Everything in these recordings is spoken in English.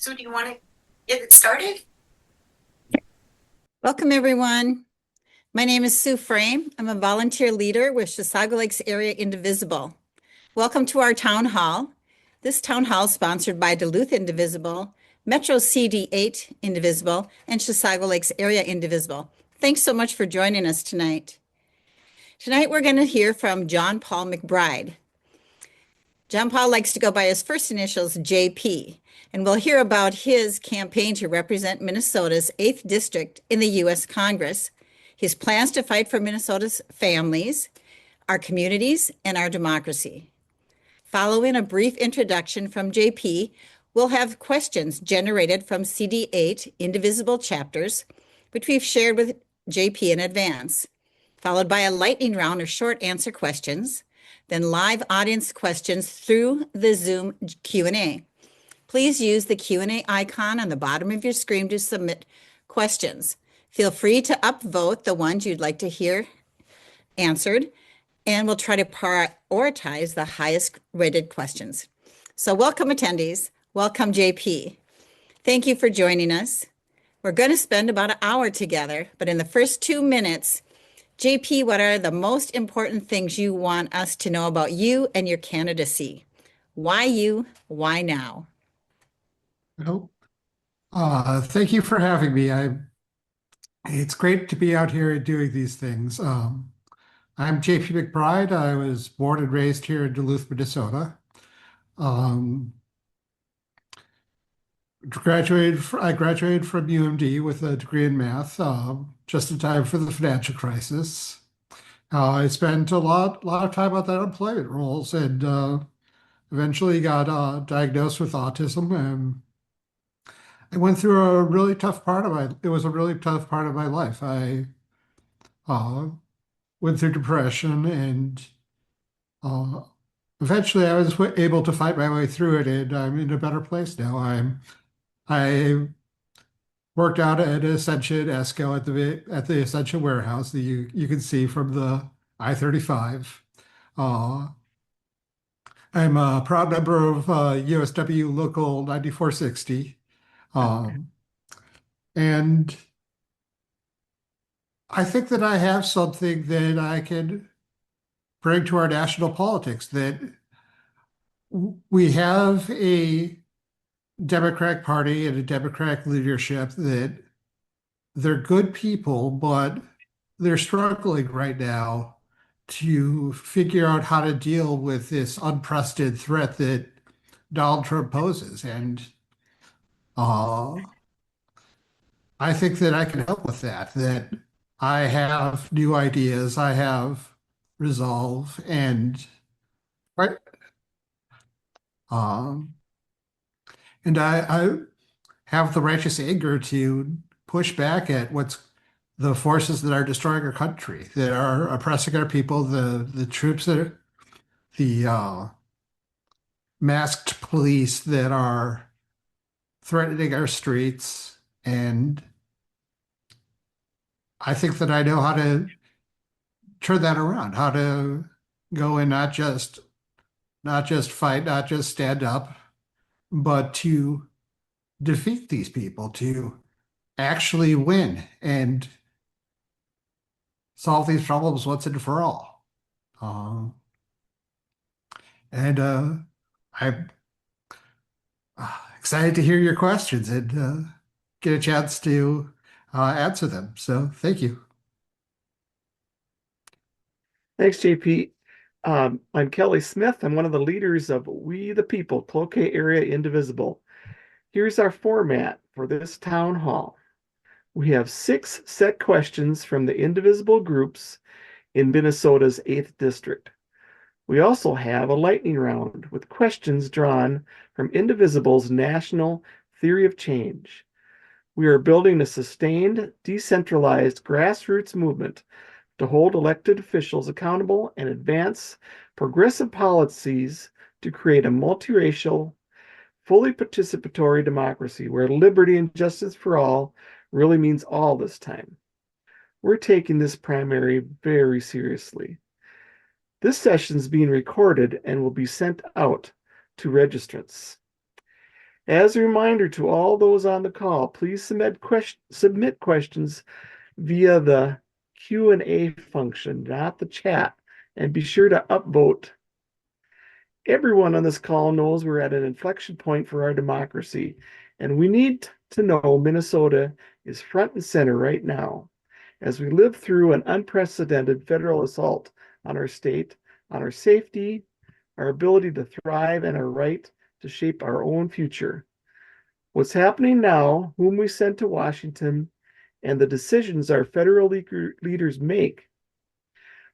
So do you want to get it started? Welcome, everyone. My name is Sue Frame. I'm a volunteer leader with Chisago Lakes Area Indivisible. Welcome to our town hall. This town hall is sponsored by Duluth Indivisible, Metro CD8 Indivisible, and Chisago Lakes Area Indivisible. Thanks so much for joining us tonight. Tonight, we're going to hear from John Paul McBride. John Paul likes to go by his first initials, JP, and we'll hear about his campaign to represent Minnesota's 8th District in the U.S. Congress, his plans to fight for Minnesota's families, our communities, and our democracy. Following a brief introduction from JP, we'll have questions generated from CD8 Indivisible chapters, which we've shared with JP in advance, followed by a lightning round of short answer questions, then live audience questions through the Zoom Q&A. Please use the Q&A icon on the bottom of your screen to submit questions. Feel free to upvote the ones you'd like to hear answered, and we'll try to prioritize the highest rated questions. So welcome, attendees. Welcome, JP. Thank you for joining us. We're going to spend about an hour together, but in the first 2 minutes, JP, what are the most important things you want us to know about you and your candidacy? Why you? Why now? Well, thank you for having me. It's great to be out here doing these things. I'm JP McBride. I was born and raised here in Duluth, Minnesota. I graduated from UMD with a degree in math, just in time for the financial crisis. I spent a lot of time on the unemployment rolls and eventually got diagnosed with autism, and I went through a really tough part of it was a really tough part of my life. I went through depression and uh, eventually I was able to fight my way through it, and I'm in a better place now. I worked out at Ascension Esco at the Ascension warehouse that you can see from the I-35. Uh, I'm a proud member of USW Local 9460. Um, and I think that I have something that I can bring to our national politics, that we have a Democratic Party and a Democratic leadership that they're good people, but they're struggling right now to figure out how to deal with this unprecedented threat that Donald Trump poses. And uh, I think that I can help with that I have new ideas, I have resolve, and right, um, and I have the righteous anger to push back at what's the forces that are destroying our country, that are oppressing our people, the troops that are the masked police that are threatening our streets. And I think that I know how to turn that around, how to go and not just fight, not just stand up, but to defeat these people, to actually win and solve these problems once and for all. Um, and I'm excited to hear your questions and get a chance to answer them. So thank you. Thanks, JP. I'm Kelly Smith. I'm one of the leaders of We the People, Cloquet Area Indivisible. Here's our format for this town hall. We have 6 set questions from the indivisible groups in Minnesota's 8th District. We also have a lightning round with questions drawn from Indivisible's national theory of change. We are building a sustained, decentralized grassroots movement to hold elected officials accountable and advance progressive policies to create a multiracial, fully participatory democracy where liberty and justice for all really means all this time. We're taking this primary very seriously. This session is being recorded and will be sent out to registrants. As a reminder to all those on the call, please submit questions via the Q&A function, not the chat, and be sure to upvote. Everyone on this call knows we're at an inflection point for our democracy, and we need to know Minnesota is front and center right now as we live through an unprecedented federal assault on our state, on our safety, our ability to thrive, and our right to shape our own future. What's happening now, whom we send to Washington, and the decisions our federal leaders make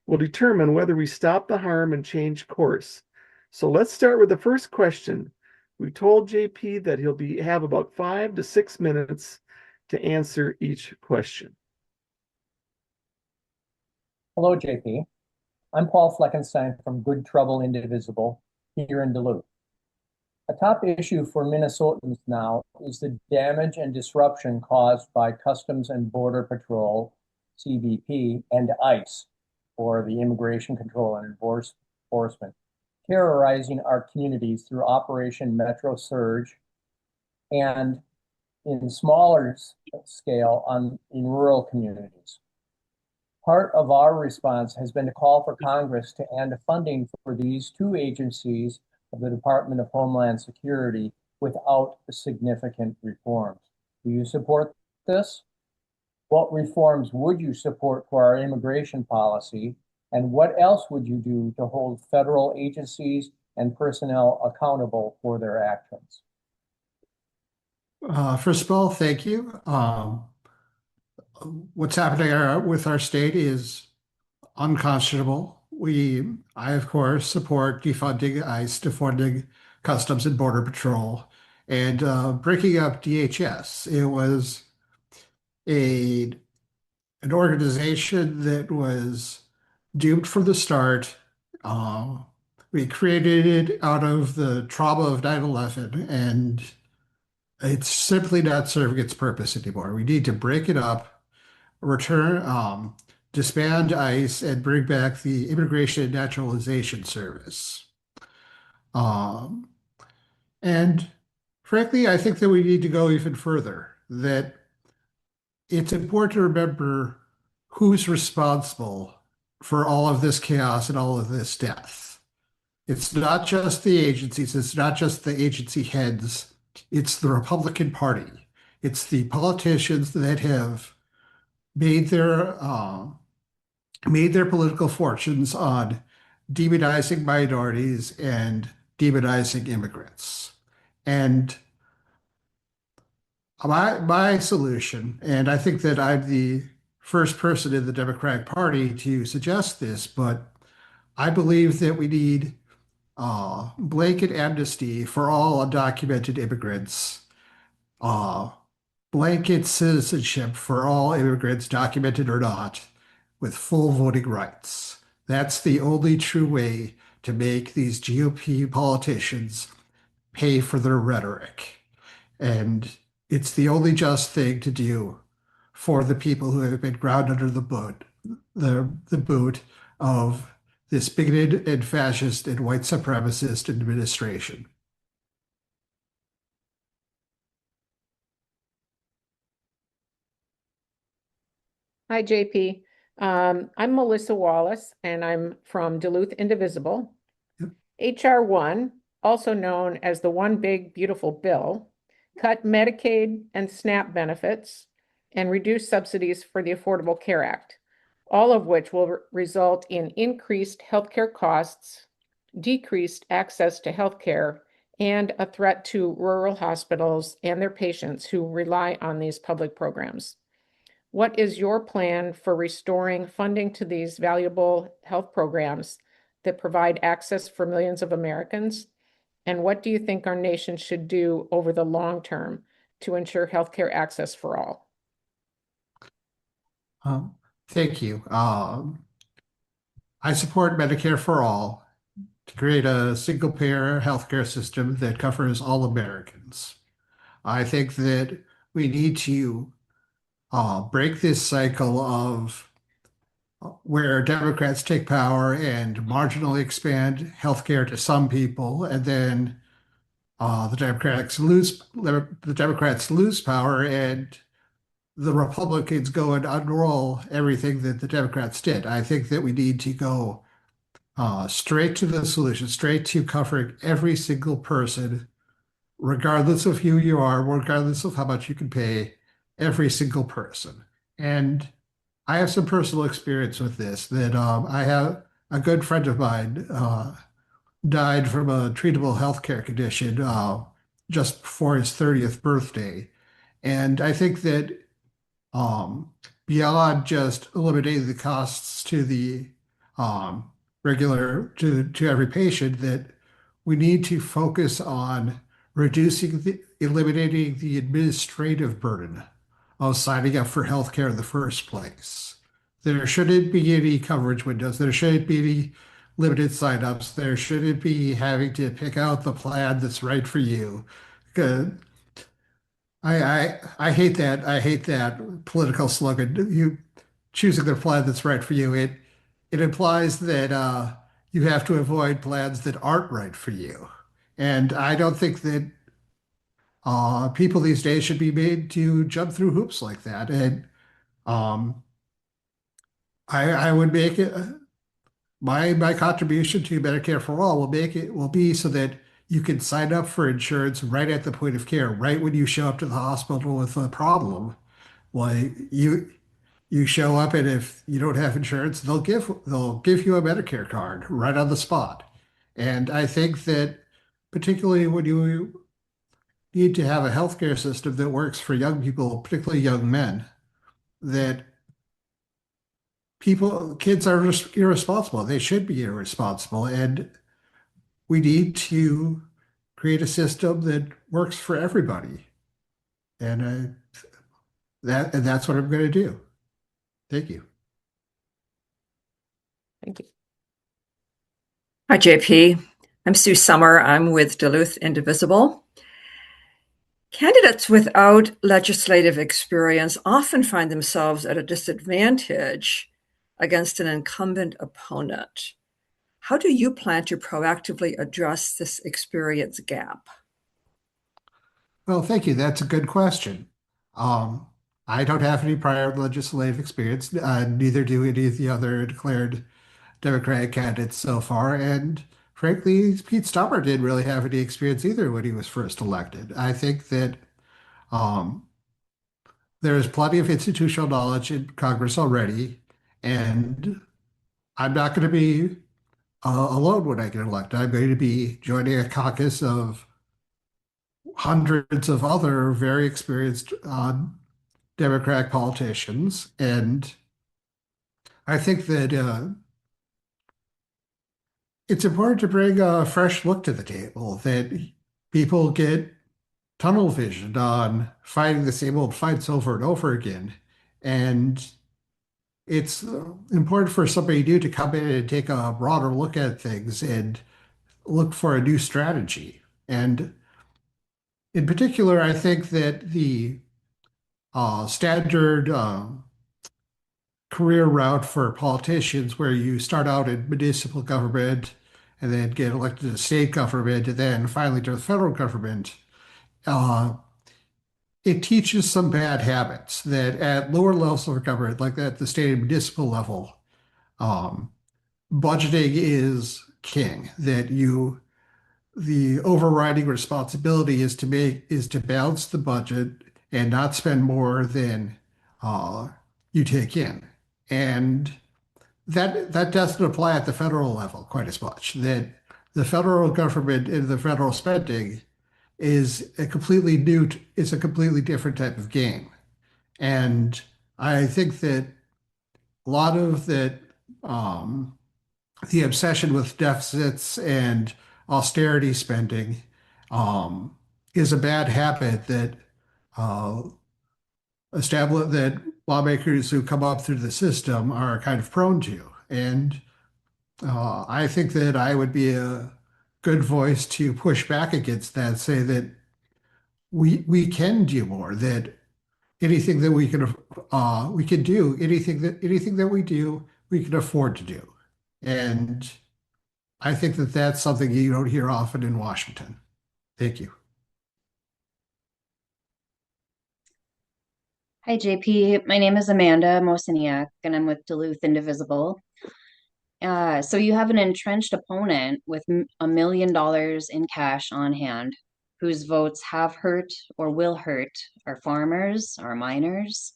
will determine whether we stop the harm and change course. So let's start with the first question. We told JP that he'll have about 5 to 6 minutes to answer each question. Hello, JP. I'm Paul Fleckenstein from Good Trouble Indivisible here in Duluth. A top issue for Minnesotans now is the damage and disruption caused by Customs and Border Patrol, CBP, and ICE, or the Immigration Control and Enforcement, terrorizing our communities through Operation Metro Surge and in smaller scale in rural communities. Part of our response has been to call for Congress to end funding for these two agencies of the Department of Homeland Security without significant reforms. Do you support this? What reforms would you support for our immigration policy? And what else would you do to hold federal agencies and personnel accountable for their actions? First of all, thank you. What's happening with our state is unconscionable. I, of course, support defunding ICE, defunding Customs and Border Patrol, and breaking up DHS. It was an organization that was doomed from the start. We created it out of the trauma of 9/11, and it's simply not serving its purpose anymore. We need to break it up, disband ICE, and bring back the Immigration and Naturalization Service. And frankly, I think that we need to go even further, that it's important to remember who's responsible for all of this chaos and all of this death. It's not just the agencies, it's not just the agency heads, it's the Republican Party. It's the politicians that have made their political fortunes on demonizing minorities and demonizing immigrants. And my solution, and I think that I'm the first person in the Democratic Party to suggest this, but I believe that we need blanket amnesty for all undocumented immigrants, blanket citizenship for all immigrants, documented or not, with full voting rights. That's the only true way to make these GOP politicians pay for their rhetoric. And it's the only just thing to do for the people who have been ground under the boot of this bigoted and fascist and white supremacist administration. Hi, JP. I'm Melissa Wallace, and I'm from Duluth Indivisible. Yep. HR 1, also known as the One Big Beautiful Bill, cut Medicaid and SNAP benefits and reduce subsidies for the Affordable Care Act, all of which will result in increased healthcare costs, decreased access to healthcare, and a threat to rural hospitals and their patients who rely on these public programs. What is your plan for restoring funding to these valuable health programs that provide access for millions of Americans? And what do you think our nation should do over the long term to ensure healthcare access for all? Thank you. I support Medicare for all to create a single-payer healthcare system that covers all Americans. I think that we need to break this cycle of where Democrats take power and marginally expand healthcare to some people and then the Democrats lose power, and the Republicans go and unroll everything that the Democrats did. I think that we need to go straight to the solution, straight to covering every single person, regardless of who you are, regardless of how much you can pay, every single person. And I have some personal experience with this that I have a good friend of mine died from a treatable healthcare condition just before his 30th birthday. And I think that um, beyond just eliminating the costs to the regular to every patient, that we need to focus on eliminating the administrative burden of signing up for healthcare in the first place. There shouldn't be any coverage windows. There shouldn't be any limited signups. There shouldn't be having to pick out the plan that's right for you. 'Cause I hate that. I hate that political slogan. You choosing the plan that's right for you. It implies that you have to avoid plans that aren't right for you. And I don't think that people these days should be made to jump through hoops like that. And um, I would make it my contribution to Medicare for All will be so that you can sign up for insurance right at the point of care, right when you show up to the hospital with a problem. Like you show up, and if you don't have insurance, they'll give you a Medicare card right on the spot. And I think that particularly when you need to have a healthcare system that works for young people, particularly young men, that kids are just irresponsible. They should be irresponsible. And we need to create a system that works for everybody. And that's what I'm going to do. Thank you. Thank you. Hi, JP. I'm Sue Summer. I'm with Duluth Indivisible. Candidates without legislative experience often find themselves at a disadvantage against an incumbent opponent. How do you plan to proactively address this experience gap? Well, thank you. That's a good question. Um, I don't have any prior legislative experience. Neither do any of the other declared Democratic candidates so far. And frankly, Pete Stauber didn't really have any experience either when he was first elected. I think that um, there is plenty of institutional knowledge in Congress already, and I'm not going to be alone when I get elected. I'm going to be joining a caucus of hundreds of other very experienced Democratic politicians, and I think that it's important to bring a fresh look to the table, that people get tunnel vision on fighting the same old fights over and over again. And it's important for somebody new to come in and take a broader look at things and look for a new strategy. And in particular, I think that the standard career route for politicians, where you start out in municipal government and then get elected to state government and then finally to the federal government, uh, it teaches some bad habits that at lower levels of government, like at the state and municipal level, um, budgeting is king. The overriding responsibility is to balance the budget and not spend more than you take in. And that doesn't apply at the federal level quite as much. That the federal government and the federal spending is a completely different type of game. And I think that a lot of that the obsession with deficits and austerity spending is a bad habit that uh, that lawmakers who come up through the system are kind of prone to. And I think that I would be a good voice to push back against that, say that we can do more, that anything that we can do, anything that we do, we can afford to do. And I think that that's something you don't hear often in Washington. Thank you. Hi, JP. My name is Amanda Mosiniak, and I'm with Duluth Indivisible. So you have an entrenched opponent with $1 million in cash on hand, whose votes have hurt or will hurt our farmers, our miners,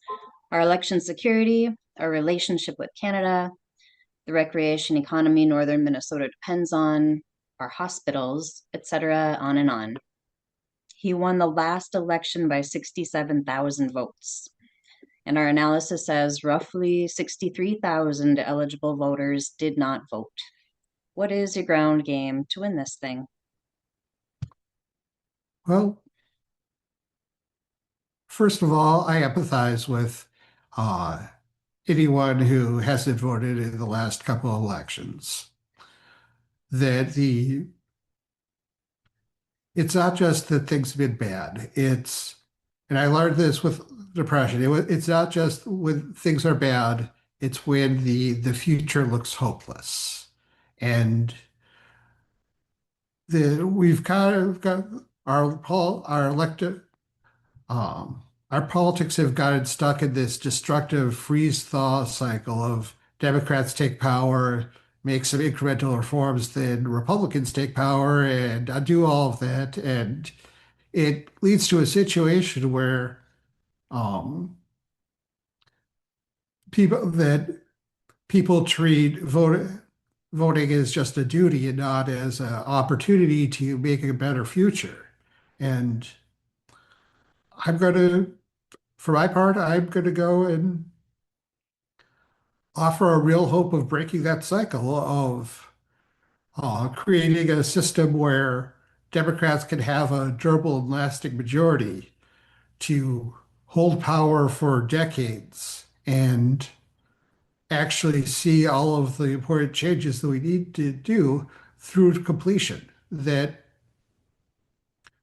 our election security, our relationship with Canada, the recreation economy northern Minnesota depends on, our hospitals, etc., on and on. He won the last election by 67,000 votes. And our analysis says roughly 63,000 eligible voters did not vote. What is your ground game to win this thing? Well, first of all, I empathize with anyone who hasn't voted in the last couple of elections. It's not just that things have been bad. And I learned this with depression. It's not just when things are bad, it's when the future looks hopeless. And we've kind of got our politics have gotten stuck in this destructive freeze-thaw cycle of Democrats take power, make some incremental reforms, then Republicans take power and undo all of that. And it leads to a situation where people treat voting as just a duty and not as an opportunity to make a better future. And for my part, I'm going to go and offer a real hope of breaking that cycle of creating a system where Democrats can have a durable and lasting majority to hold power for decades and actually see all of the important changes that we need to do through to completion. That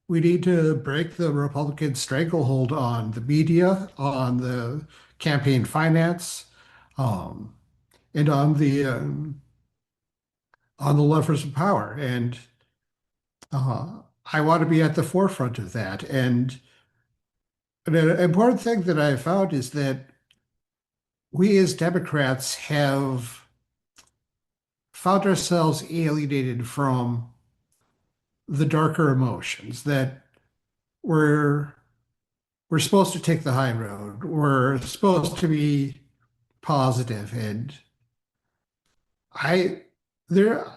we need to break the Republican stranglehold on the media, on the campaign finance, and on the levers of power. And I want to be at the forefront of that. And an important thing that I found is that we as Democrats have found ourselves alienated from the darker emotions, that we're supposed to take the high road. We're supposed to be positive. And there's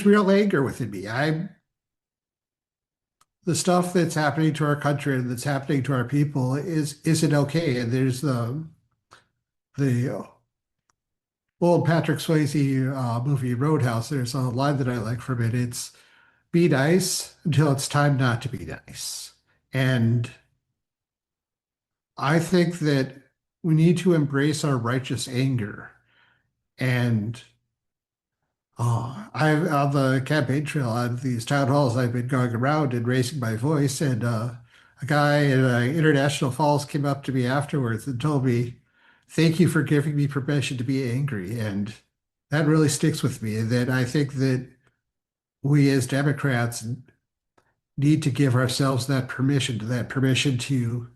real anger within me. The stuff that's happening to our country and that's happening to our people isn't okay. And there's the old Patrick Swayze movie Roadhouse. There's a line that I like from it. It's be nice until it's time not to be nice. And I think that we need to embrace our righteous anger. And I've on the campaign trail on these town halls, I've been going around and raising my voice, and a guy in International Falls came up to me afterwards and told me, "Thank you for giving me permission to be angry." And that really sticks with me. And that I think that we as Democrats need to give ourselves that permission to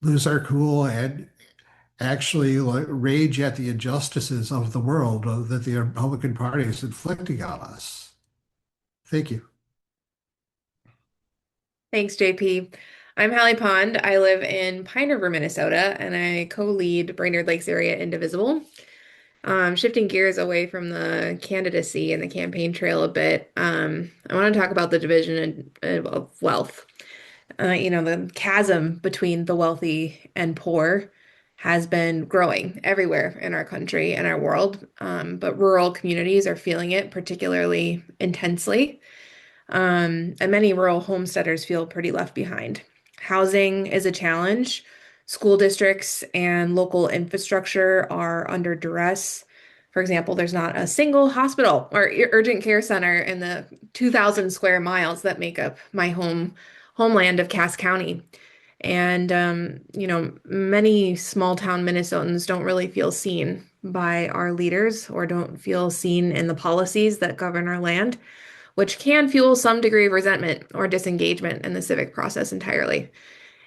lose our cool and actually rage at the injustices of the world that the Republican Party is inflicting on us. Thank you. Thanks, JP. I'm Hallie Pond. I live in Pine River, Minnesota, and I co-lead Brainerd Lakes Area Indivisible. Shifting gears away from the candidacy and the campaign trail a bit, I want to talk about the division of wealth. The chasm between the wealthy and poor has been growing everywhere in our country and our world, but rural communities are feeling it particularly intensely. And many rural homesteaders feel pretty left behind. Housing is a challenge. School districts and local infrastructure are under duress. For example, there's not a single hospital or urgent care center in the 2,000 square miles that make up my homeland of Cass County. And, many small town Minnesotans don't really feel seen by our leaders or don't feel seen in the policies that govern our land, which can fuel some degree of resentment or disengagement in the civic process entirely.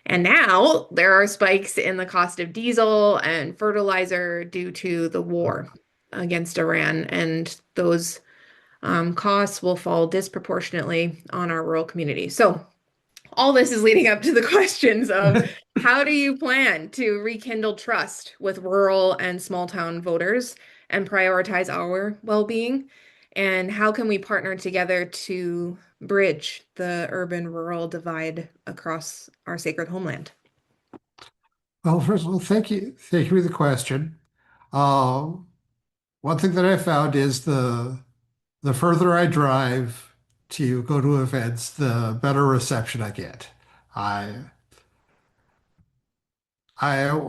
And now there are spikes in the cost of diesel and fertilizer due to the war against Iran, and those costs will fall disproportionately on our rural communities. So all this is leading up to the questions of how do you plan to rekindle trust with rural and small town voters and prioritize our well-being? And how can we partner together to bridge the urban-rural divide across our sacred homeland? Well, first of all, thank you. Thank you for the question. One thing that I found is the further I drive to go to events, the better reception I get. I I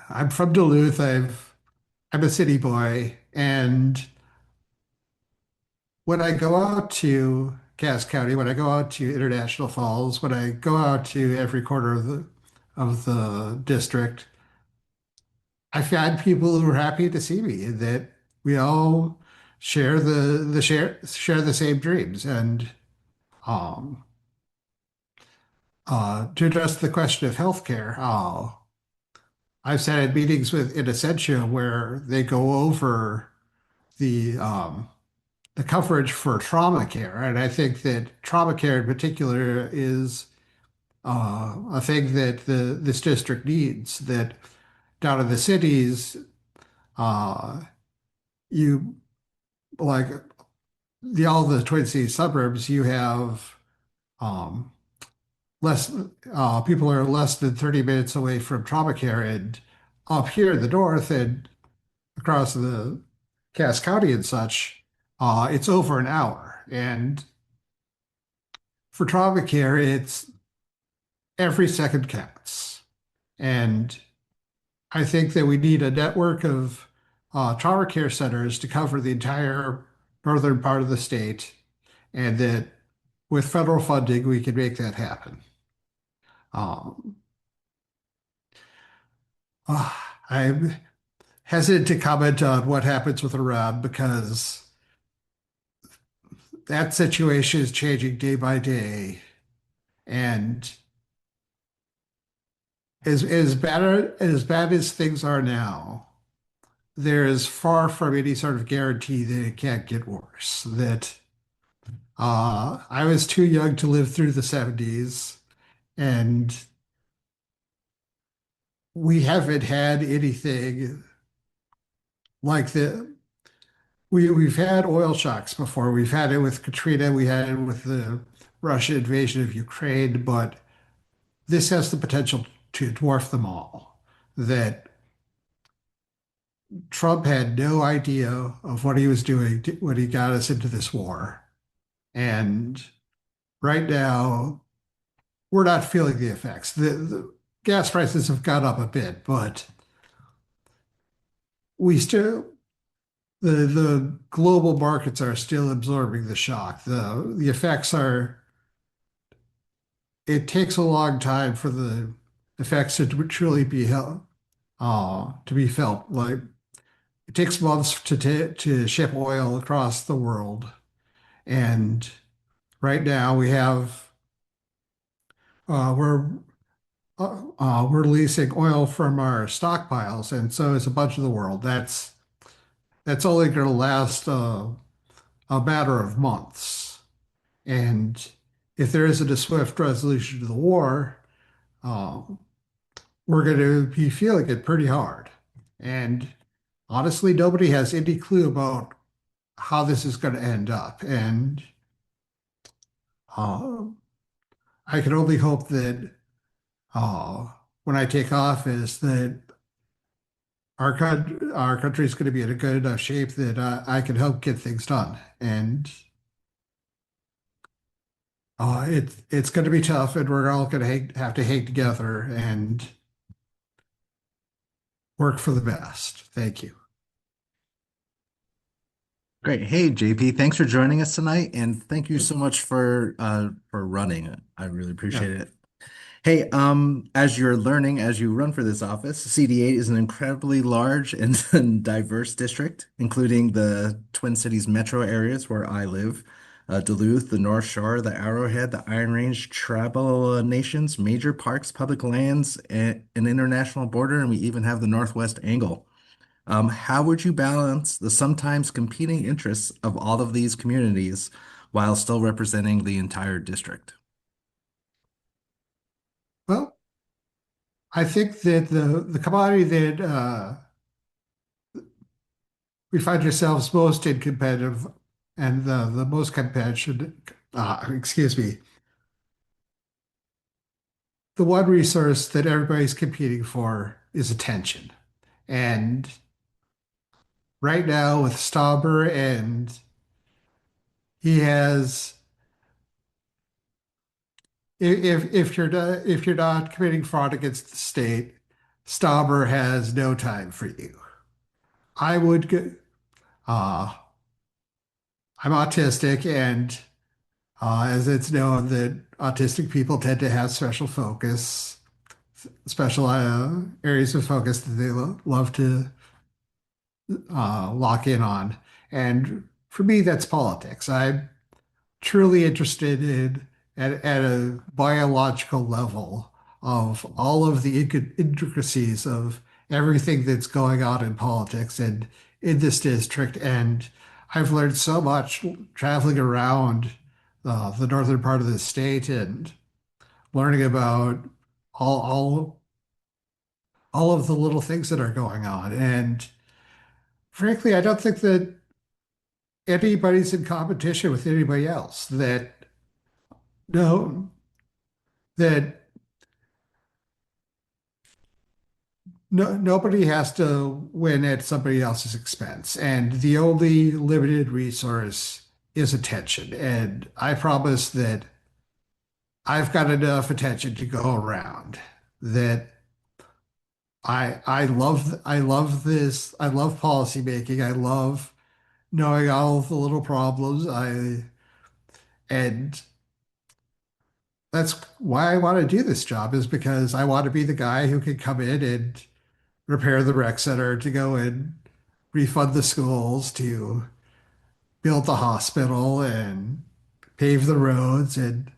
I'm from Duluth. I'm a city boy, and when I go out to Cass County, when I go out to International Falls, when I go out to every corner of the district, I find people who are happy to see me, and that we all share the same dreams. And um, to address the question of healthcare, I've sat at meetings with in Essentia where they go over the coverage for trauma care, and I think that trauma care in particular is a thing that this district needs. That down in the cities, uh, you like all the Twin Cities suburbs, you have um, less people are less than 30 minutes away from trauma care, and up here in the north and across the Cass County and such, it's over an hour. And for trauma care, it's every second counts. And I think that we need a network of trauma care centers to cover the entire northern part of the state, and that with federal funding, we can make that happen. Um, I'm hesitant to comment on what happens with Iran because that situation is changing day by day. And as bad as things are now, there is far from any sort of guarantee that it can't get worse. That I was too young to live through the 70s, and we haven't had anything like we've had oil shocks before. We've had it with Katrina, we had it with the Russian invasion of Ukraine, but this has the potential to dwarf them all. That Trump had no idea of what he was doing when he got us into this war. And right now, we're not feeling the effects. The gas prices have gone up a bit, but we still, the global markets are still absorbing the shock. The effects are, it takes a long time for the effects to truly be to be felt. Like it takes months to ship oil across the world, and right now we have we're we're releasing oil from our stockpiles, and so is a bunch of the world. That's only going to last a matter of months, and if there isn't a swift resolution to the war, uh, we're going to be feeling it pretty hard. And honestly, nobody has any clue about how this is going to end up. And uh, I can only hope that when I take office, that our country is going to be in a good enough shape that I can help get things done. And it's going to be tough, and we're all going to have to hang together and work for the best. Thank you. Great. Hey, JP, thanks for joining us tonight, and thank you so much for running. I really appreciate it. Hey, as you're learning as you run for this office, CD8 is an incredibly large and and diverse district, including the Twin Cities metro areas where I live, Duluth, the North Shore, the Arrowhead, the Iron Range, tribal nations, major parks, public lands, an international border, and we even have the Northwest Angle. How would you balance the sometimes competing interests of all of these communities while still representing the entire district? Well, I think that the commodity that we find ourselves most in competitive and the most competition, excuse me, the one resource that everybody's competing for is attention. And right now with Stauber, and he has, if you're not committing fraud against the state, Stauber has no time for you. I would go, uh, I'm autistic, and as it's known that autistic people tend to have special focus, special areas of focus that they love to lock in on. And for me, that's politics. I'm truly interested in, at a biological level, of all of the intricacies of everything that's going on in politics and in this district. And I've learned so much traveling around the northern part of the state and learning about all, all, all of the little things that are going on. And frankly, I don't think that anybody's in competition with anybody else. No, that nobody has to win at somebody else's expense. And the only limited resource is attention. And I promise that I've got enough attention to go around, that I love this. I love policymaking. I love knowing all of the little problems. And that's why I want to do this job, is because I want to be the guy who can come in and repair the rec center, to go and refund the schools, to build the hospital and pave the roads, and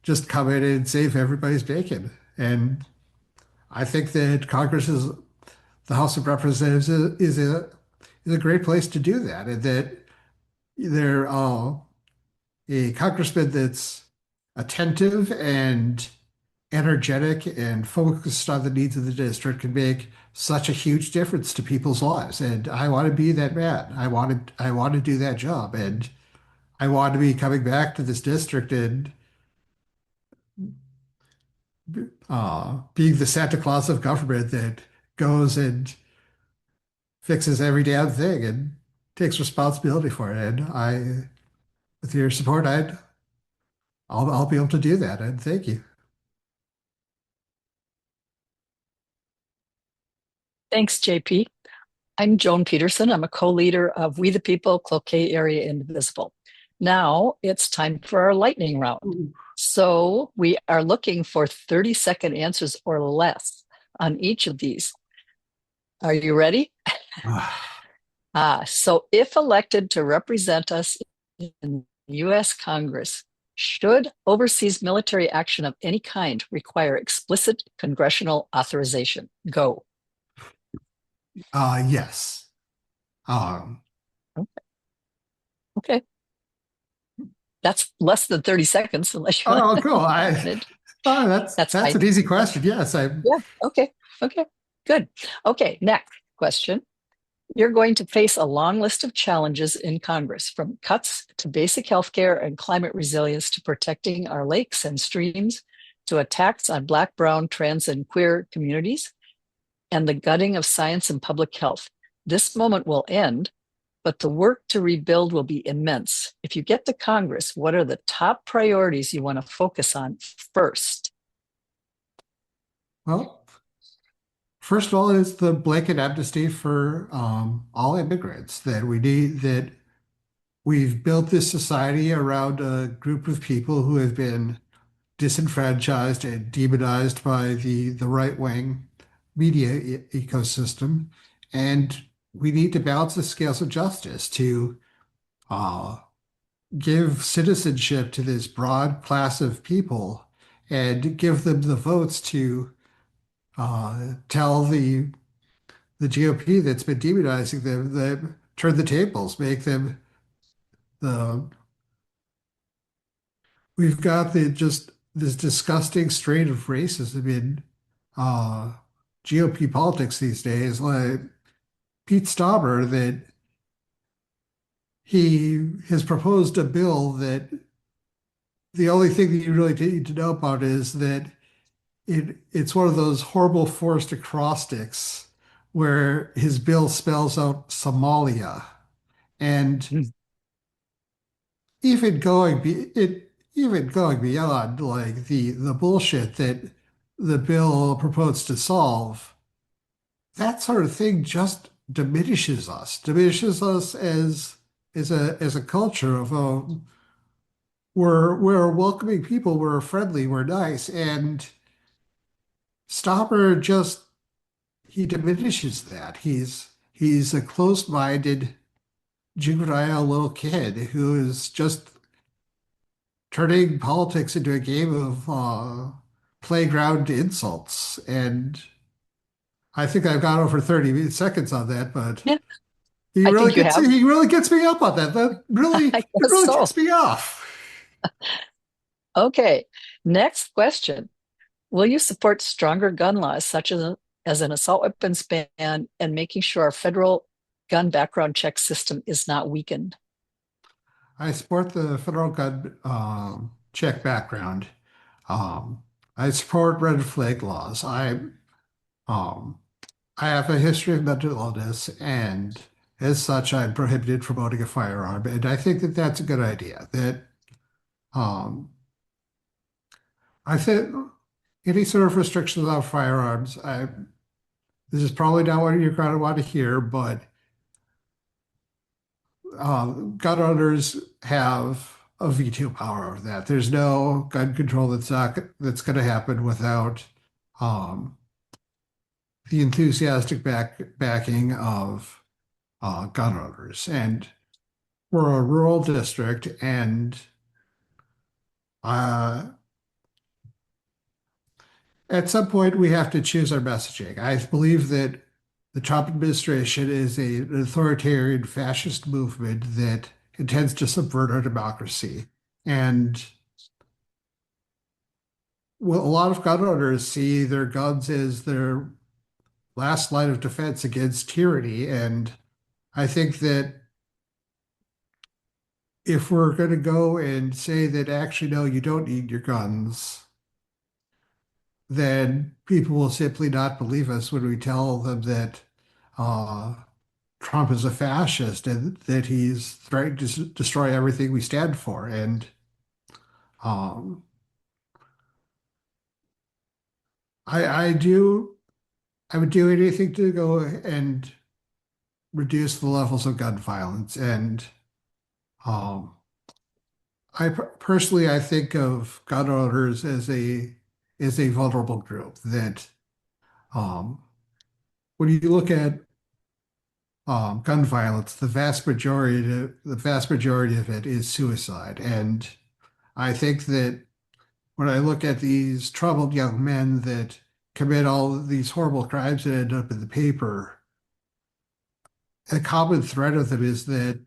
just come in and save everybody's bacon. And I think that the House of Representatives is a great place to do that, and that they're a congressman that's attentive and energetic and focused on the needs of the district can make such a huge difference to people's lives. And I want to be that man. I want to do that job. And I want to be coming back to this district and being the Santa Claus of government that goes and fixes every damn thing and takes responsibility for it. And with your support, I'll be able to do that. And thank you. Thanks, JP. I'm Joan Peterson. I'm a co-leader of We the People, Cloquet Area Indivisible. Now it's time for our lightning round. So we are looking for 30-second answers or less on each of these. Are you ready? So if elected to represent us in the U.S. Congress, should overseas military action of any kind require explicit congressional authorization? Go. Yes. Okay. That's less than 30 seconds unless you Oh, want cool. That's fine. an easy question. Yes. Yeah. Okay. Good. Okay. Next question. You're going to face a long list of challenges in Congress, from cuts to basic health care and climate resilience to protecting our lakes and streams, to attacks on Black, brown, trans, and queer communities, and the gutting of science and public health. This moment will end, but the work to rebuild will be immense. If you get to Congress, what are the top priorities you want to focus on first? Well, first of all, is the blanket amnesty for all immigrants. That we've built this society around a group of people who have been disenfranchised and demonized by the right-wing media ecosystem. And we need to balance the scales of justice to give citizenship to this broad class of people and give them the votes to tell the GOP that's been demonizing them that turn the tables, make them the we've got this disgusting strain of racism in GOP politics these days, like Pete Stauber, that he has proposed a bill that the only thing that you really need to know about is that it's one of those horrible forced acrostics where his bill spells out Somalia. And even going beyond like the bullshit that the bill proposed to solve, that sort of thing just diminishes us as a culture of we're welcoming people, we're friendly, we're nice, and Stopper just he diminishes that. He's a closed-minded juvenile little kid who is just turning politics into a game of playground insults. And I think I've gone over 30 seconds on that, but Yeah, he I really think you gets have. he really gets me up on that. That really I it guess really so. gets me off. Okay, next question. Will you support stronger gun laws, such as an assault weapons ban and making sure our federal gun background check system is not weakened? I support the federal gun check background. I support red flag laws. Um, I have a history of mental illness, and as such, I'm prohibited from owning a firearm. And I think that that's a good idea. That um, I think any sort of restrictions on firearms, this is probably not what you're going to want to hear, but gun owners have a veto power over that. There's no gun control that's going to happen without um, the enthusiastic backing of gun owners. And we're a rural district, and uh, at some point we have to choose our messaging. I believe that the Trump administration is an authoritarian fascist movement that intends to subvert our democracy. And well, a lot of gun owners see their guns as their last line of defense against tyranny. And I think that if we're going to go and say that actually, no, you don't need your guns, then people will simply not believe us when we tell them that Trump is a fascist and that he's threatening to destroy everything we stand for. And um, I would do anything to go and reduce the levels of gun violence. And um, personally, I think of gun owners as a vulnerable group that um, when you look at gun violence, the vast majority of it is suicide. And I think that when I look at these troubled young men that commit all of these horrible crimes that end up in the paper, a common thread of them is that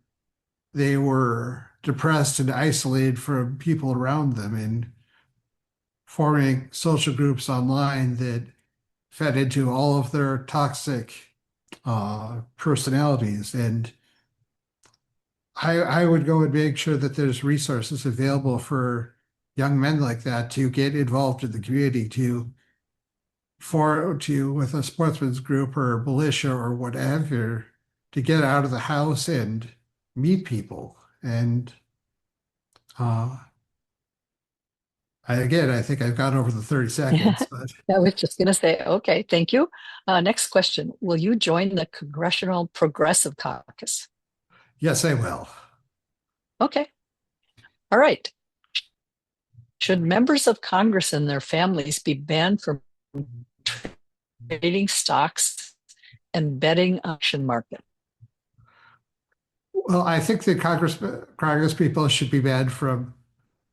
they were depressed and isolated from people around them and forming social groups online that fed into all of their toxic personalities. And I would go and make sure that there's resources available for young men like that to get involved in the community, with a sportsman's group or militia or whatever, to get out of the house and meet people. And I think I've gone over the 30 seconds, but I was just going to say, okay, thank you. Next question. Will you join the Congressional Progressive Caucus? yes, I will. Okay. All right. Should members of Congress and their families be banned from trading stocks and betting auction market? Well, I think that Congress people should be banned from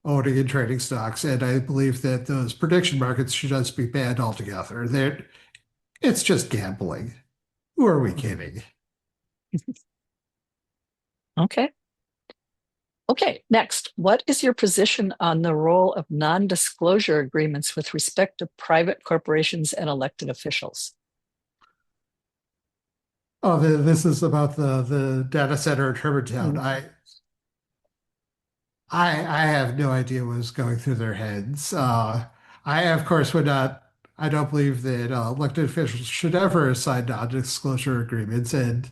owning and trading stocks, and I believe that those prediction markets should just be banned altogether. It's just gambling. Who are we kidding? Okay. Okay, next, what is your position on the role of non-disclosure agreements with respect to private corporations and elected officials? Oh, this is about the data center in Hermantown. I have no idea what's going through their heads. I, of course, would not. I don't believe that elected officials should ever sign non-disclosure agreements, and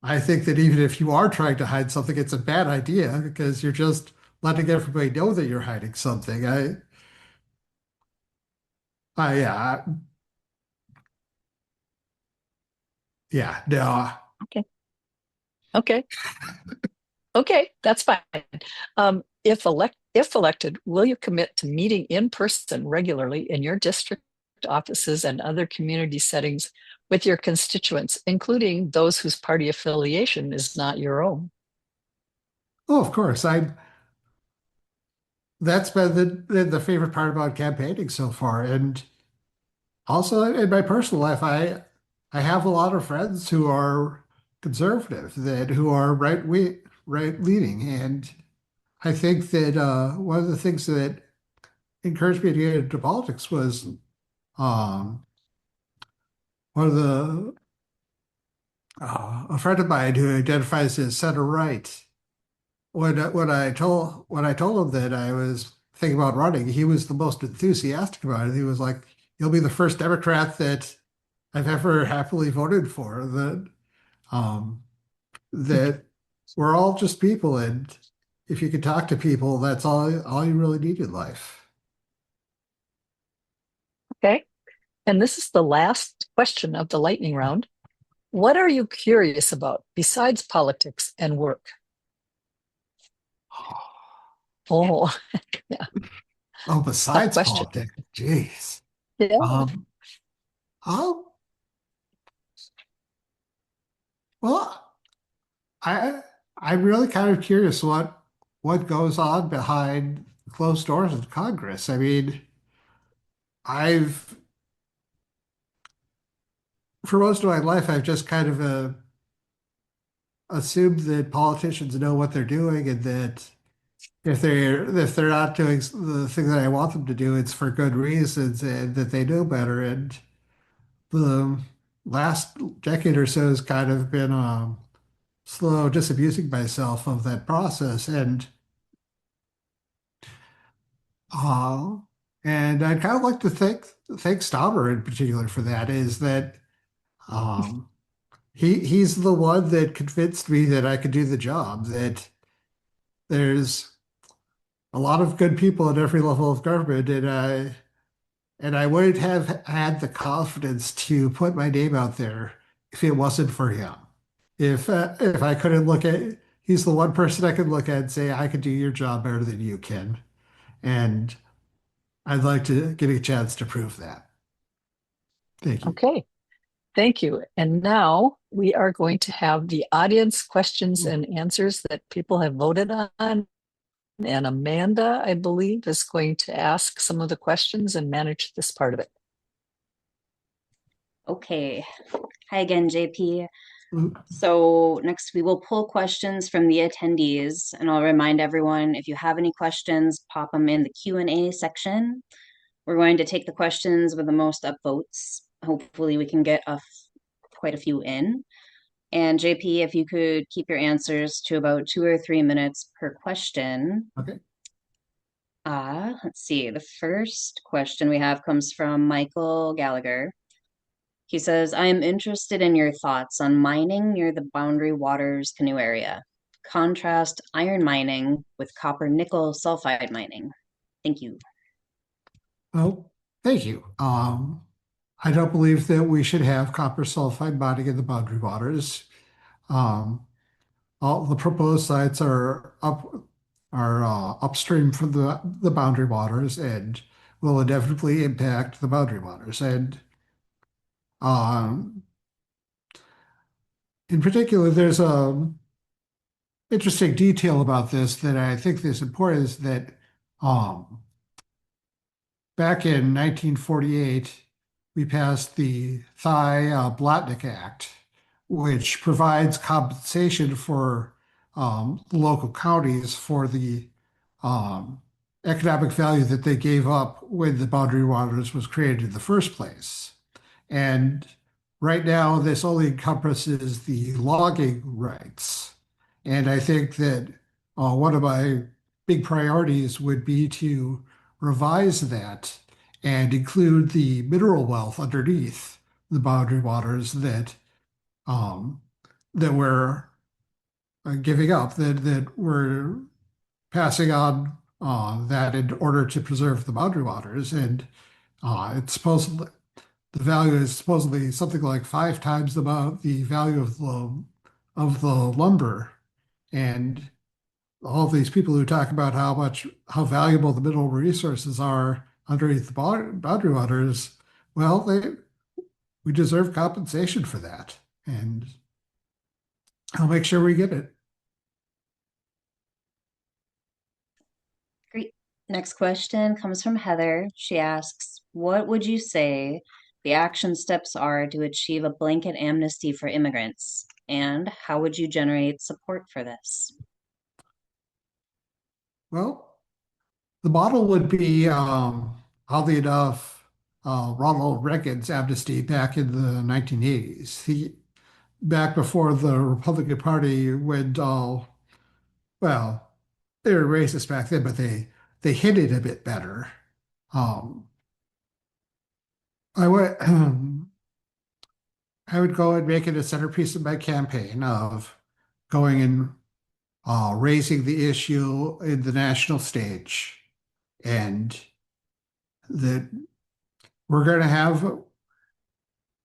I think that even if you are trying to hide something, it's a bad idea because you're just letting everybody know that you're hiding something. Yeah, yeah, no. Okay. Okay. Okay, that's fine. If elected, will you commit to meeting in person regularly in your district offices and other community settings with your constituents, including those whose party affiliation is not your own? Oh, of course. That's been the favorite part about campaigning so far. And also in my personal life, I have a lot of friends who are conservative, who are right leaning. And I think that one of the things that encouraged me to get into politics was one of the a friend of mine who identifies as center right. When I told him that I was thinking about running, he was the most enthusiastic about it. He was like, "You'll be the first Democrat that I've ever happily voted for." That we're all just people, and if you can talk to people, that's all you really need in life. Okay. And this is the last question of the lightning round. What are you curious about besides politics and work? Oh, yeah. Oh, besides Tough question. politics, jeez. Yeah. I'll, well, I'm really kind of curious what goes on behind closed doors in Congress. I mean, I've for most of my life, I've just kind of assumed that politicians know what they're doing, and that if they're not doing the thing that I want them to do, it's for good reasons, and that they know better. And the last decade or so has kind of been slow disabusing myself of that process, uh, and I'd kind of like to thank Stauber in particular for that. Is that um, he's the one that convinced me that I could do the job. That there's a lot of good people at every level of government, and I wouldn't have had the confidence to put my name out there if it wasn't for him. If I couldn't he's the one person I could look at and say, I could do your job better than you can. And I'd like to get a chance to prove that. Thank you. Okay. Thank you. And now we are going to have the audience questions and answers that people have voted on. And Amanda, I believe, is going to ask some of the questions and manage this part of it. Okay. Hi again, JP. Mm. So next we will pull questions from the attendees, and I'll remind everyone, if you have any questions, pop them in the Q&A section. We're going to take the questions with the most upvotes. Hopefully we can get quite a few in. And JP, if you could keep your answers to about 2 or 3 minutes per question. Okay. Let's see. The first question we have comes from Michael Gallagher. He says, I am interested in your thoughts on mining near the Boundary Waters canoe area. Contrast iron mining with copper nickel sulfide mining. Thank you. Well, thank you. I don't believe that we should have copper sulfide mining in the Boundary Waters. All the proposed sites are up are upstream from the boundary waters and will inevitably impact the boundary waters. And um, in particular, there's a interesting detail about this that I think is important is that um, back in 1948, we passed the Thai-Blatnik Act, which provides compensation for the local counties for the um, economic value that they gave up when the Boundary Waters was created in the first place. And right now, this only encompasses the logging rights. And I think that one of my big priorities would be to revise that and include the mineral wealth underneath the boundary waters um, that we're giving up, that we're passing on that in order to preserve the boundary waters. And it's supposedly the value is supposedly something like 5 times the value of the lumber. And all these people who talk about how valuable the mineral resources are underneath the boundary waters, well, we deserve compensation for that, and I'll make sure we get it. Great. Next question comes from Heather. She asks, what would you say the action steps are to achieve a blanket amnesty for immigrants? And how would you generate support for this? Well, the model would be, oddly enough, Ronald Reagan's amnesty back in the 1980s. Back before the Republican Party went all, well, they were racist back then, but they hid it a bit better. Um, I would I would go and make it a centerpiece of my campaign of going and raising the issue in the national stage, and that we're going to have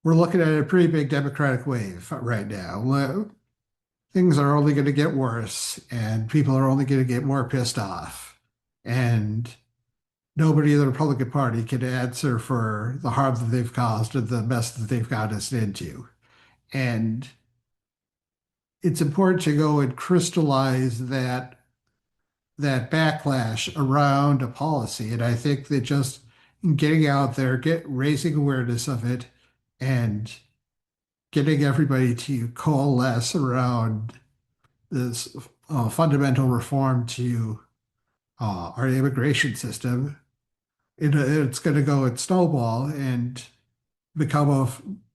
we're looking at a pretty big Democratic wave right now. Things are only going to get worse, and people are only going to get more pissed off, and nobody in the Republican Party can answer for the harm that they've caused and the mess that they've gotten us into. And it's important to go and crystallize that backlash around a policy. And I think that just getting out there, raising awareness of it, and getting everybody to coalesce around this fundamental reform to our immigration system, it's going to go and snowball and become a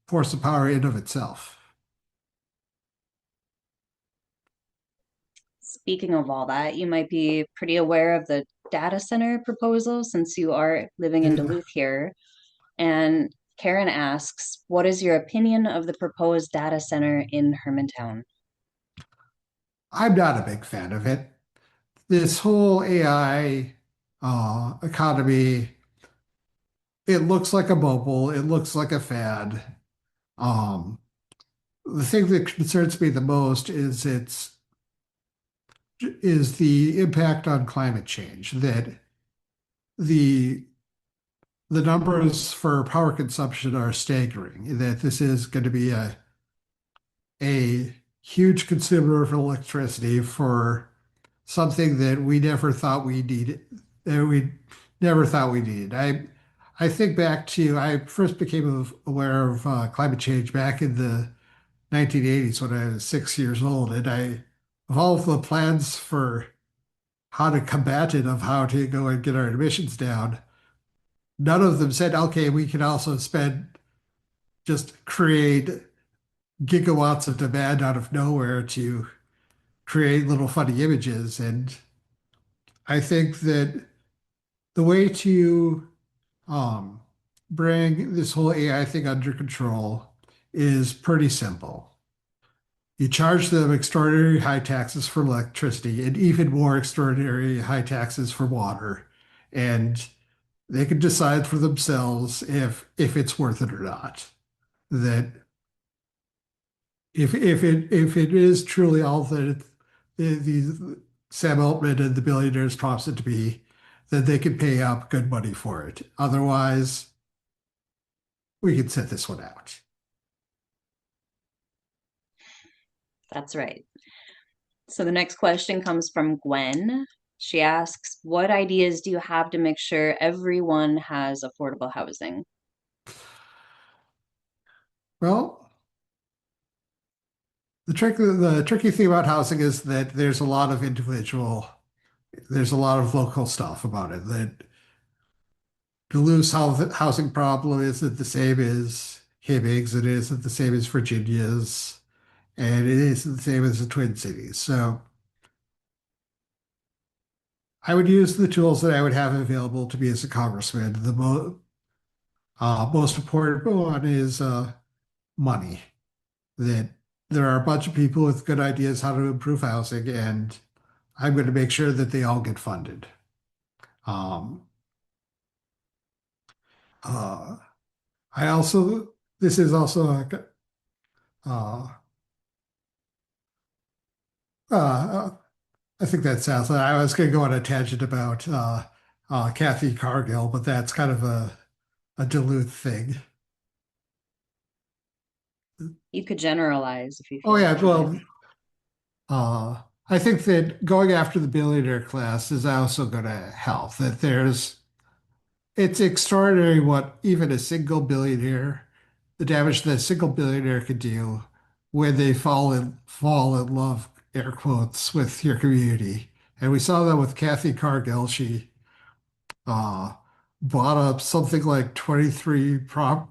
force of power in of itself. Speaking of all that, you might be pretty aware of the data center proposal since you are living in Duluth here. And Karen asks, what is your opinion of the proposed data center in Hermantown? I'm not a big fan of it. This whole AI economy, it looks like a bubble. It looks like a fad. Um, the thing that concerns me the most is the impact on climate change, that the numbers for power consumption are staggering, that this is going to be a huge consumer of electricity for something that we never thought we needed. I think back to I first became aware of climate change back in the 1980s when I was 6 years old, and of all of the plans for how to combat it, of how to go and get our emissions down, none of them said, okay, we can also just create gigawatts of demand out of nowhere to create little funny images. And I think that the way to um, bring this whole AI thing under control is pretty simple. You charge them extraordinary high taxes for electricity and even more extraordinary high taxes for water. And they can decide for themselves if it's worth it or not. That if it is truly all that these Sam Altman and the billionaires promise it to be, then they can pay up good money for it. Otherwise, we can sit this one out. That's right. So the next question comes from Gwen. She asks, what ideas do you have to make sure everyone has affordable housing? Well, the tricky thing about housing is that there's a lot of local stuff about it. That Duluth's housing problem isn't the same as Hibbing's, it isn't the same as Virginia's, and it isn't the same as the Twin Cities. So I would use the tools that I would have available to me as a congressman. The most important one is money. That there are a bunch of people with good ideas how to improve housing, and I'm going to make sure that they all get funded. Um, I also, this is also uh, I think that sounds like I was going to go on a tangent about Kathy Cargill, but that's kind of a Duluth thing. You could generalize if you Oh feel yeah, like well, it. I think that going after the billionaire class is also going to help. It's extraordinary what even a single billionaire, the damage that a single billionaire could do when they fall in love, air quotes, with your community. And we saw that with Kathy Cargill. She uh, bought up something like 23 properties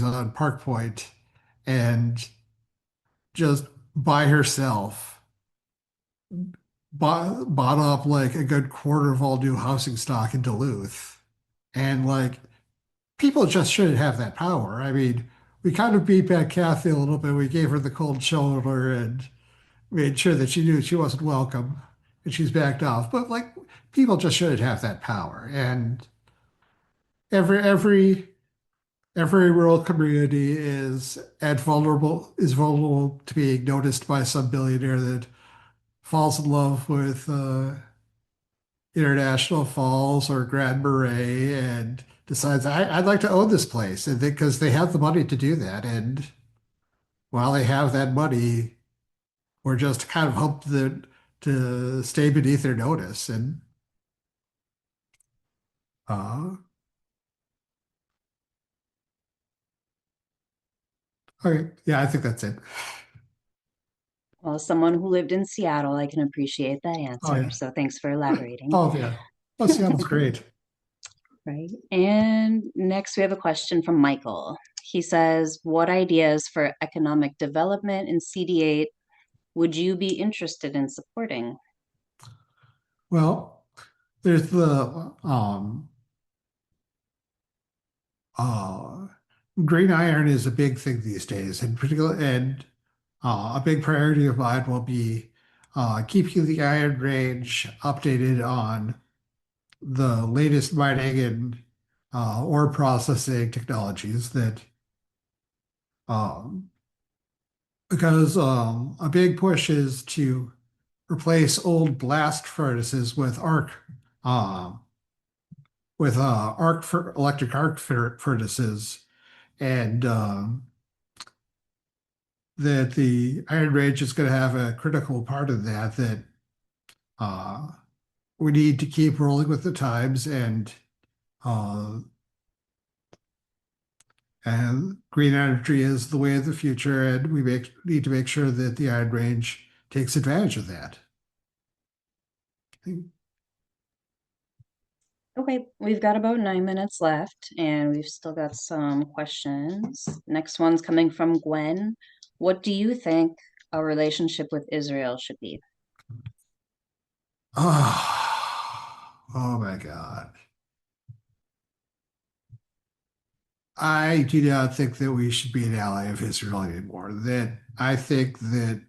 on Park Point, and just by herself bought up like a good quarter of all new housing stock in Duluth. And like people just shouldn't have that power. I mean, we kind of beat back Kathy a little bit. We gave her the cold shoulder and made sure that she knew she wasn't welcome and she's backed off. But like people just shouldn't have that power. And every every rural community is vulnerable to being noticed by some billionaire that falls in love with International Falls or Grand Marais and decides I'd like to own this place, and because they have the money to do that, and while they have that money, we're just kind of hope that to stay beneath their notice. And uh, okay, yeah, I think that's it. Well, as someone who lived in Seattle, I can appreciate that Oh answer. yeah, So thanks for elaborating. oh yeah, oh Seattle's great. Right. And next we have a question from Michael. He says, what ideas for economic development in CD8 would you be interested in supporting? Well, there's the uh, green iron is a big thing these days, and particularly, and a big priority of mine will be keeping the Iron Range updated on the latest mining and ore processing technologies that um, because a big push is to replace old blast furnaces with um, electric arc furnaces, and that the Iron Range is going to have a critical part of that. That uh, we need to keep rolling with the times, uh, and green energy is the way of the future, and need to make sure that the Iron Range takes advantage of that. Okay, we've got about 9 minutes left and we've still got some questions. Next one's coming from Gwen. What do you think our relationship with Israel should be? Oh my God. I do not think that we should be an ally of Israel anymore. That I think it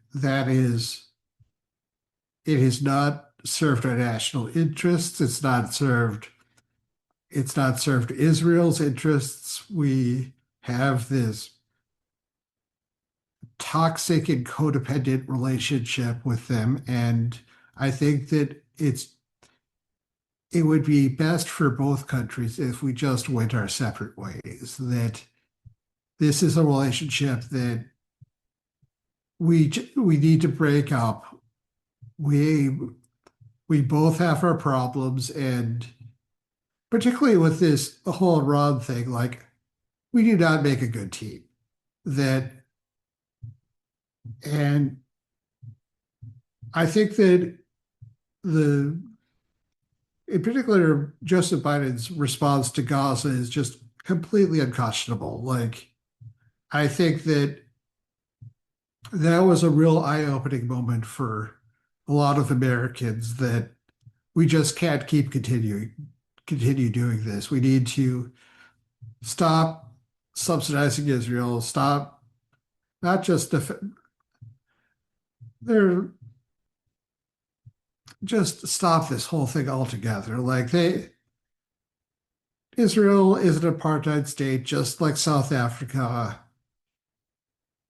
has not served our national interests. It's not served Israel's interests. We have this toxic and codependent relationship with them. And I think that it would be best for both countries if we just went our separate ways, that this is a relationship that we need to break up. We both have our problems, and particularly with this whole Iran thing, like, we do not make a good team. And I think that in particular, Joseph Biden's response to Gaza is just completely unconscionable. Like, I think that was a real eye-opening moment for a lot of Americans, that we just can't continue doing this. We need to stop subsidizing Israel, stop not just just stop this whole thing altogether. Like, Israel is an apartheid state, just like South Africa.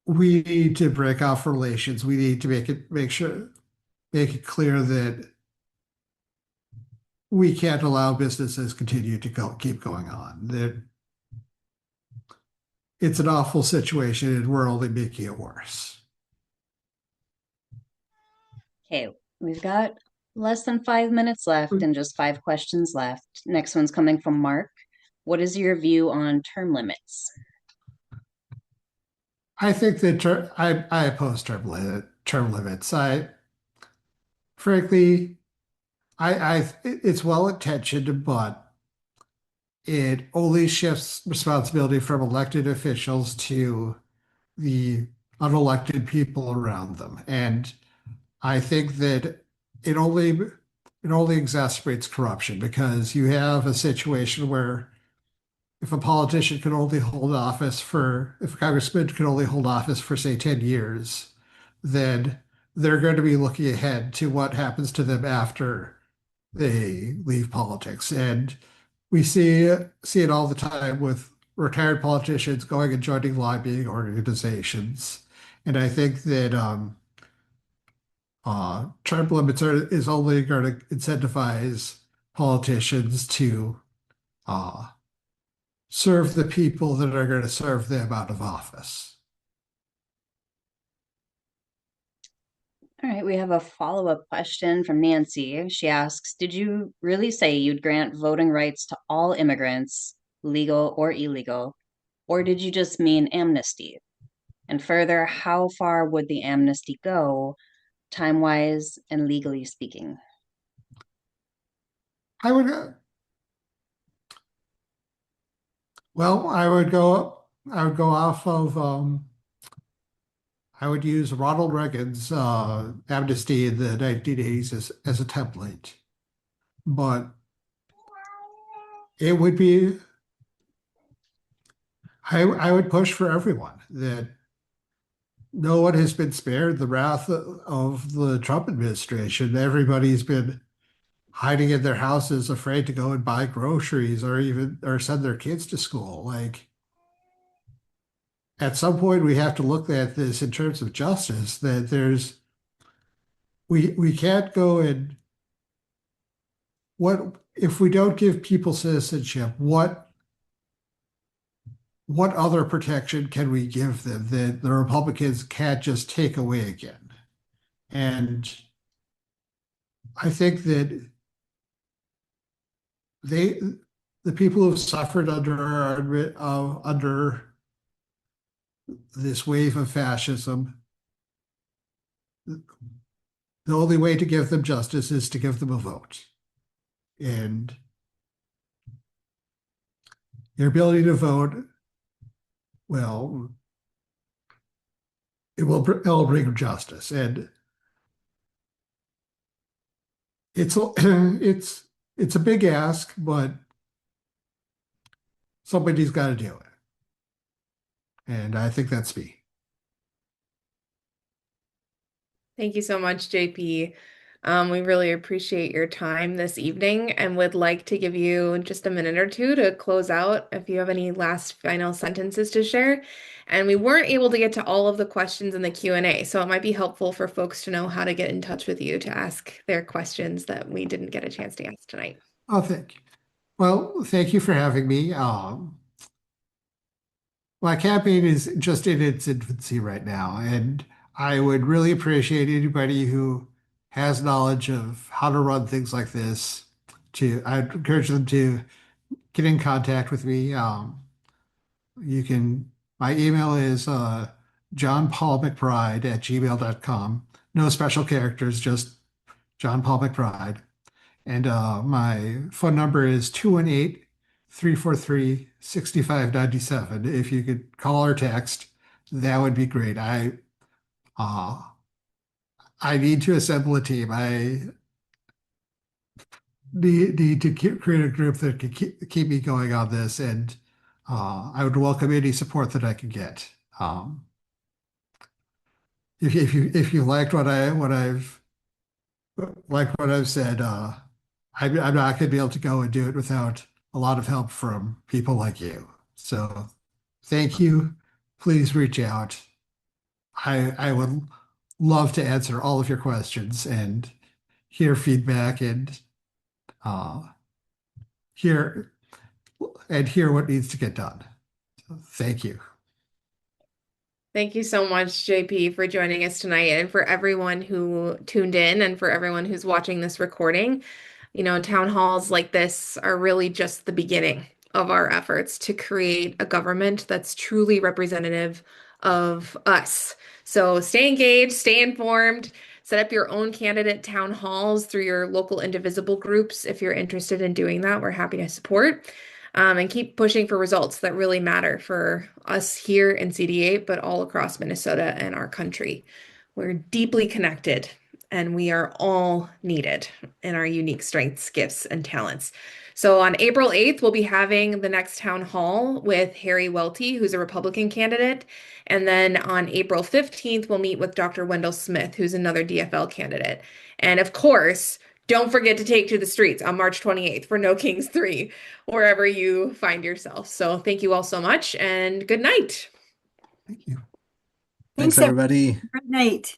We need to break off relations. We need to make it clear that we can't allow businesses continue to keep going on. That it's an awful situation, and we're only making it worse. Okay, we've got less than 5 minutes left and just 5 questions left. Next one's coming from Mark. What is your view on term limits? I think that I oppose term limits. Frankly, it's well intentioned, but it only shifts responsibility from elected officials to the unelected people around them. And I think that it only exacerbates corruption, because you have a situation where if a politician can only hold office if a congressman can only hold office for, say, 10 years, then they're going to be looking ahead to what happens to them after they leave politics. And we see it all the time with retired politicians going and joining lobbying organizations. And I think that term limits is only going to incentivize politicians to serve the people that are going to serve them out of office. All right, we have a follow-up question from Nancy. She asks, did you really say you'd grant voting rights to all immigrants, legal or illegal, or did you just mean amnesty? And further, how far would the amnesty go, time-wise and legally speaking? I would go off of I would use Ronald Reagan's amnesty in the 1980s as a template, but it would be I would push for everyone, that no one has been spared the wrath of the Trump administration. Everybody's been hiding in their houses, afraid to go and buy groceries or send their kids to school. Like, at some point, we have to look at this in terms of justice, that we can't go and if we don't give people citizenship, what other protection can we give them that the Republicans can't just take away again? And I think that the people who've suffered under this wave of fascism, the only way to give them justice is to give them a vote. And their ability to vote, well, it'll bring justice. And it's a big ask, but somebody's got to do it. And I think that's me. Thank you so much, JP. We really appreciate your time this evening and would like to give you just a minute or two to close out if you have any last final sentences to share. And we weren't able to get to all of the questions in the Q&A, so it might be helpful for folks to know how to get in touch with you to ask their questions that we didn't get a chance to ask tonight. Oh, thank you. Well, thank you for having me. My campaign is just in its infancy right now, and I would really appreciate anybody who has knowledge of how to run things like this I'd encourage them to get in contact with me. My email is johnpaulmcbride@gmail.com. No special characters, just John Paul McBride. And my phone number is 218-343-6597. If you could call or text, that would be great. Uh, I need to assemble a team. I need to create a group that can keep me going on this, and I would welcome any support that I can get. If you liked what I've said, I'm not going to be able to go and do it without a lot of help from people like you. So thank you. Please reach out. I would love to answer all of your questions and hear feedback and hear what needs to get done. So thank you. Thank you so much, JP, for joining us tonight, and for everyone who tuned in and for everyone who's watching this recording. You know, town halls like this are really just the beginning of our efforts to create a government that's truly representative of us. So stay engaged, stay informed, set up your own candidate town halls through your local Indivisible groups. If you're interested in doing that, we're happy to support. And keep pushing for results that really matter for us here in CD8, but all across Minnesota and our country. We're deeply connected, and we are all needed in our unique strengths, gifts, and talents. So on April 8th, we'll be having the next town hall with Harry Welty, who's a Republican candidate. And then on April 15th, we'll meet with Dr. Wendell Smith, who's another DFL candidate. And of course, don't forget to take to the streets on March 28th for No Kings 3, wherever you find yourself. So thank you all so much, and good night. Thank you. Thanks, everybody. Good night.